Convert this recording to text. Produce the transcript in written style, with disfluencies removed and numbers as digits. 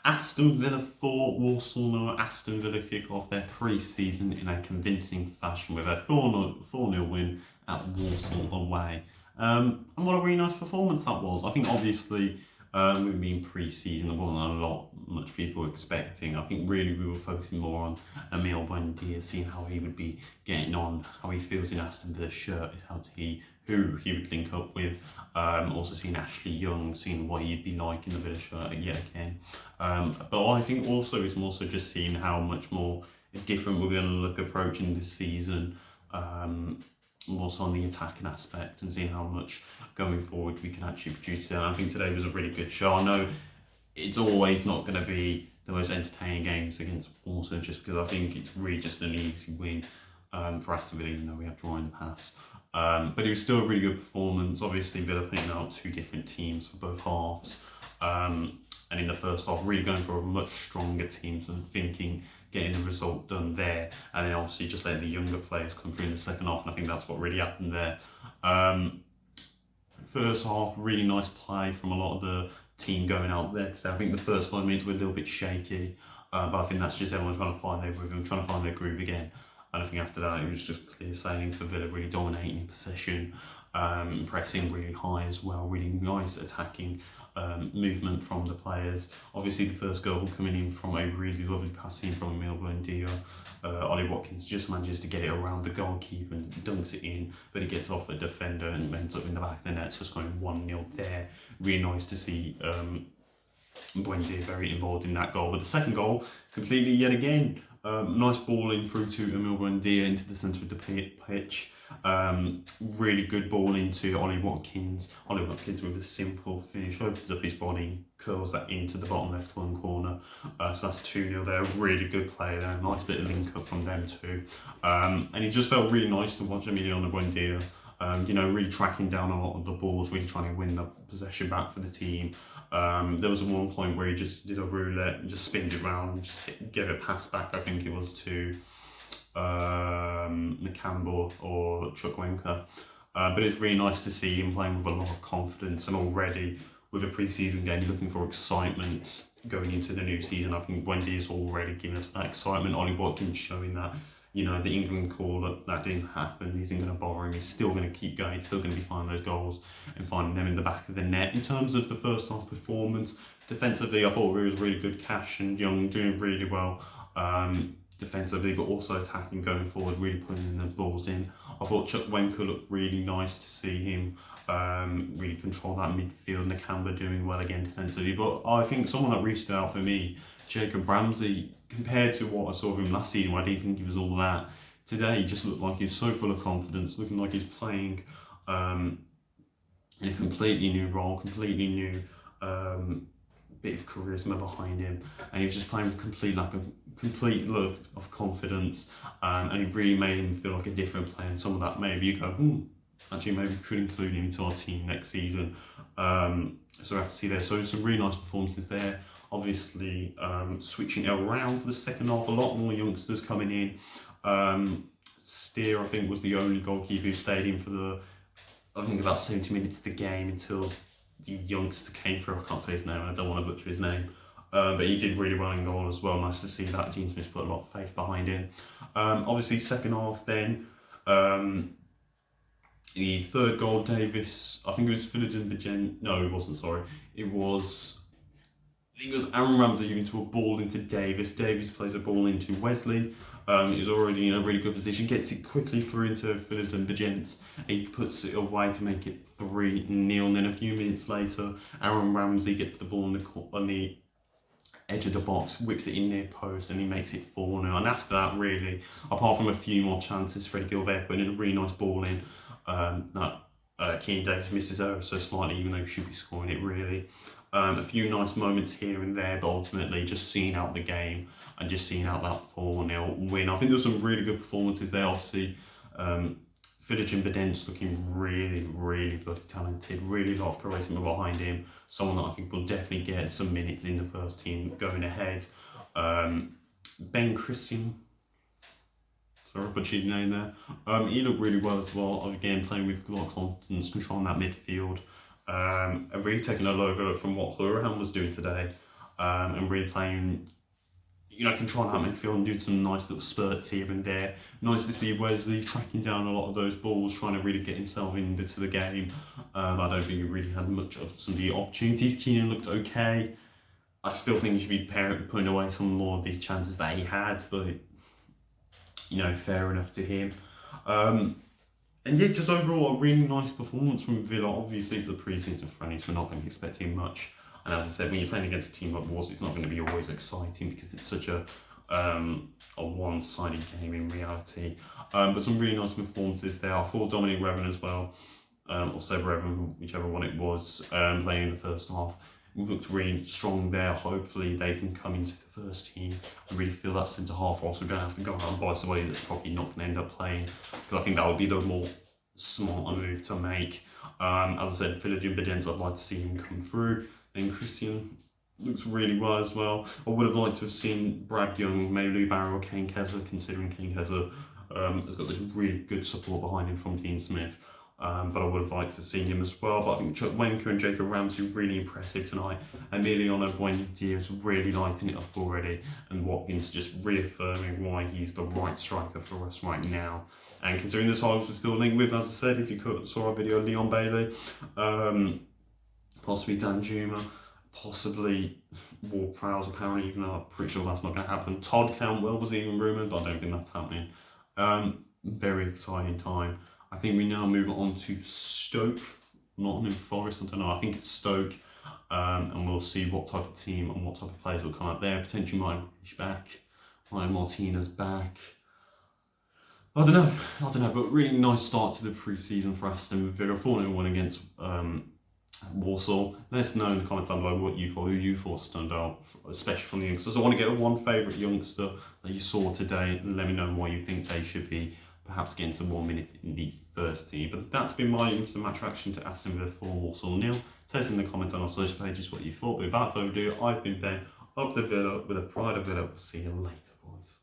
Aston Villa 4, Walsall 0. Aston Villa kick off their pre-season in a convincing fashion with a 4-0 win at Walsall away. And what a really nice performance that was. I think obviously we've been pre-season, there wasn't much people were expecting. I think really we were focusing more on Emil Buendia, seeing how he would be getting on, how he feels in Aston Villa's shirt, who he would link up with. Also seeing Ashley Young, seeing what he'd be like in the Villa shirt yet again. But I think also it's more so just seeing how much more different we're going to look approaching this season. More so on the attacking aspect and seeing how much going forward we can actually produce there. I think today was a really good show. I know it's always not going to be the most entertaining games against Walsall just because I think it's really just an easy win for Aston Villa, even though we have drawn in the past. But it was still a really good performance. Obviously, Villa putting out two different teams for both halves. And in the first half, really going for a much stronger team than thinking getting the result done there. And then obviously just letting the younger players come through in the second half. And I think that's what really happened there. First half, really nice play from a lot of the team going out there today. I think the first 5 minutes were a little bit shaky. But I think that's just everyone trying to find their rhythm, trying to find their groove again. And I think after that, it was just clear sailing for Villa, really dominating possession, pressing really high as well, really nice attacking movement from the players. Obviously, the first goal coming in from a really lovely passing from Emil Buendia. Ollie Watkins just manages to get it around the goalkeeper and dunks it in, but he gets off a defender and ends up in the back of the net, just going 1-0 there. Really nice to see Buendia very involved in that goal. But the second goal, completely yet again, nice ball in through to Emil Buendia into the centre of the pitch. Really good ball into Ollie Watkins. Ollie Watkins with a simple finish, opens up his body, curls that into the bottom left one corner. So that's 2-0 there. Really good play there. Nice bit of link up from them too. And it just felt really nice to watch Emiliano Buendia. Really tracking down a lot of the balls, really trying to win the possession back for the team. There was one point where he just did a roulette and just spinned it around and just gave a pass back. I think it was to Nakamba or Chukwuemeka. But it's really nice to see him playing with a lot of confidence, and already with a pre-season game looking for excitement going into the new season. I think Wendy has already given us that excitement. Ollie Watkins showing that, the England call that didn't happen. He isn't going to bother him. He's still going to keep going. He's still going to be finding those goals and finding them in the back of the net. In terms of the first half performance, defensively, I thought it was really good. Cash and Young doing really well. Defensively, but also attacking going forward, really putting the balls in. I thought Chukwuemeka looked really nice to see him really control that midfield. Nakamba doing well again defensively, but I think someone that really stood out for me, Jacob Ramsey, compared to what I saw of him last season, where I didn't think he was all that. Today, he just looked like he was so full of confidence, looking like he's playing in a completely new role, completely new bit of charisma behind him, and he was just playing with a complete look of confidence, and he really made him feel like a different player. And some of that maybe you go, actually maybe we could include him into our team next season. So we have to see there. So some really nice performances there. Obviously, switching it around for the second half, a lot more youngsters coming in. Steer, I think, was the only goalkeeper who stayed in for about 70 minutes of the game until the youngster came through. I can't say his name, I don't want to butcher his name. But he did really well in goal as well. Nice to see that. Dean Smith put a lot of faith behind him. Obviously, second half then, the third goal, Davis, I think it was no, it wasn't, sorry. I think it was Aaron Ramsey giving to a ball into Davis. Davis plays a ball into Wesley. He's already in a really good position, gets it quickly through into Philip and Vigents. He puts it away to make it 3-0. And then a few minutes later, Aaron Ramsey gets the ball on the edge of the box, whips it in near post, and he makes it 4-0. And after that, really, apart from a few more chances, Freddie Gilbert putting in a really nice ball in, Keane Davis misses ever so slightly, even though he should be scoring it, really. A few nice moments here and there, but ultimately just seeing out the game and just seeing out that 4-0 win. I think there were some really good performances there. Obviously, Vidic and Bedence looking really, really bloody talented. Really a lot of charisma behind him. Someone that I think will definitely get some minutes in the first team going ahead. Ben Christian, sorry, I butchered your name there. He looked really well as well. Again, playing with a lot of confidence, controlling that midfield. And really taking a logo from what Hurahan was doing today. and really playing, controlling that midfield and doing some nice little spurts here and there. Nice to see Wesley tracking down a lot of those balls, trying to really get himself into the game. I don't think he really had much of some of the opportunities. Keenan looked okay. I still think he should be putting away some more of the chances that he had, but fair enough to him. And yeah, just overall a really nice performance from Villa. Obviously, it's a pre-season friendly, so we're not going to be expecting much. And as I said, when you're playing against a team like Walsall, it's not going to be always exciting because it's such a one-sided game in reality. But some really nice performances there. I thought Dominic Revan as well, or Seb Revan, whichever one it was, playing in the first half, looked really strong there. Hopefully they can come into the first team. I really feel that centre half are also going to have to go out and buy somebody that's probably not going to end up playing, because I think that would be the more smarter move to make. As I said, Philip Buendia, I'd like to see him come through. And Christian looks really well as well. I would have liked to have seen Brad Young, maybe Lou Barrow or Kane Kessler, considering Kane Kessler has got this really good support behind him from Dean Smith. But I would have liked to see him as well. But I think Chuck Wenker and Jacob Ramsey really impressive tonight. Emiliano Buendia is really lighting it up already. And Watkins just reaffirming why he's the right striker for us right now. And considering the times we're still linked with, as I said, if you saw our video, Leon Bailey, possibly Dan Juma, possibly Ward Prowse apparently, even though I'm pretty sure that's not going to happen. Todd Cantwell was even rumoured, but I don't think that's happening. Very exciting time. I think we now move on to Stoke, Nottingham Forest, I don't know, I think it's Stoke, and we'll see what type of team and what type of players will come out there. Potentially Martin British back, Martin Martinez back. I don't know, but really nice start to the pre-season for Aston Villa. 4-0 win against Walsall. Let us know in the comments down below who you thought stood out, especially from the youngsters. I want to get one favourite youngster that you saw today, and let me know why you think they should be perhaps getting some more minutes in the first team. But that's been my instant match reaction to Aston Villa 4, Walsall 0. Tell us in the comments on our social pages what you thought. But without further ado, I've been Ben, up the Villa with a pride of Villa. We'll see you later, boys.